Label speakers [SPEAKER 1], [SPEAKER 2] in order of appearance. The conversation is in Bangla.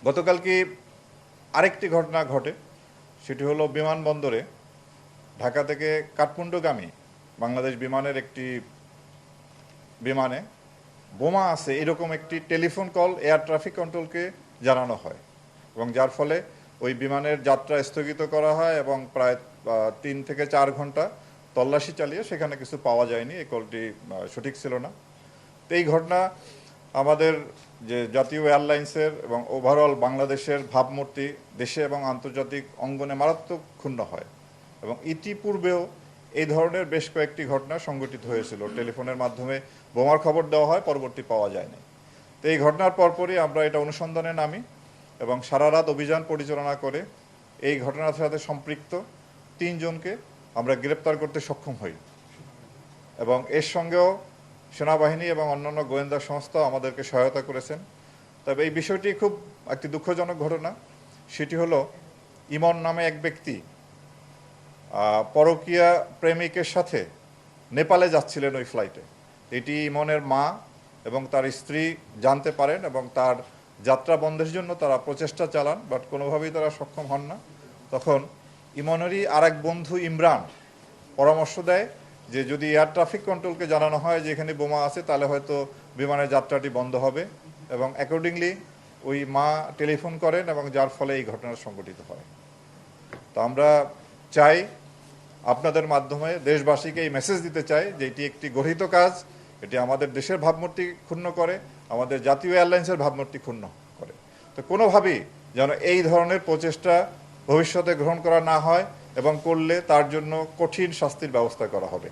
[SPEAKER 1] গতকালকে আরেকটি ঘটনা ঘটে, সেটি হলো বিমানবন্দরে ঢাকা থেকে কাঠমান্ডুগামী বাংলাদেশ বিমানের একটি বিমানে বোমা আছে এরকম একটি টেলিফোন কল এয়ার ট্রাফিক কন্ট্রোলকে জানানো হয় এবং যার ফলে ওই বিমানের যাত্রা স্থগিত করা হয় এবং প্রায় 3 থেকে 4 ঘন্টা তল্লাশি চালিয়ে সেখানে কিছু পাওয়া যায়নি। এই কলটি সঠিক ছিল না। তো এই ঘটনা আমাদের যে জাতীয় এয়ারলাইন্সের এবং ওভারঅল বাংলাদেশের ভাবমূর্তি দেশে এবং আন্তর্জাতিক অঙ্গনে মারাত্মক ক্ষুণ্ণ হয় এবং ইতিপূর্বেও এই ধরনের বেশ কয়েকটি ঘটনা সংঘটিত হয়েছিল। টেলিফোনের মাধ্যমে বোমার খবর দেওয়া হয়, পরবর্তী পাওয়া যায়নি। তো এই ঘটনার পরপরই আমরা এটা অনুসন্ধানে নামি এবং সারা রাত অভিযান পরিচালনা করে এই ঘটনার সাথে সম্পৃক্ত 3 জনকে আমরা গ্রেপ্তার করতে সক্ষম হই এবং এর সঙ্গেও সেনাবাহিনী এবং অন্যান্য গোয়েন্দা সংস্থা আমাদেরকে সহায়তা করেছেন। তবে এই বিষয়টি খুব একটি দুঃখজনক ঘটনা। সেটি হলো ইমন নামে এক ব্যক্তি পরকীয়া প্রেমিকের সাথে নেপালে যাচ্ছিলেন ওই ফ্লাইটে। এটি ইমনের মা এবং তার স্ত্রী জানতে পারেন এবং তার যাত্রা বন্ধের জন্য তারা প্রচেষ্টা চালান, বাট কোনোভাবেই তারা সক্ষম হন না। তখন ইমনেরই আরেক বন্ধু ইমরান পরামর্শ দেয় যে যদি এয়ার ট্রাফিক কন্ট্রোলকে জানানো হয় যে এখানে বোমা আছে তাহলে হয়তো বিমানের যাত্রাটি বন্ধ হবে এবং অ্যাকর্ডিংলি ওই মা টেলিফোন করেন এবং যার ফলে এই ঘটনা সংঘটিত হয়। তো আমরা চাই আপনাদের মাধ্যমে দেশবাসীকে এই মেসেজ দিতে চাই যে এটি একটি গর্হিত কাজ, এটি আমাদের দেশের ভাবমূর্তি ক্ষুণ্ণ করে, আমাদের জাতীয় এয়ারলাইন্সের ভাবমূর্তি ক্ষুণ্ণ করে। তো কোনোভাবেই যেন এই ধরনের প্রচেষ্টা ভবিষ্যতে গ্রহণ করা না হয় এবং করলে তার জন্য কঠিন শাস্তির ব্যবস্থা করা হবে।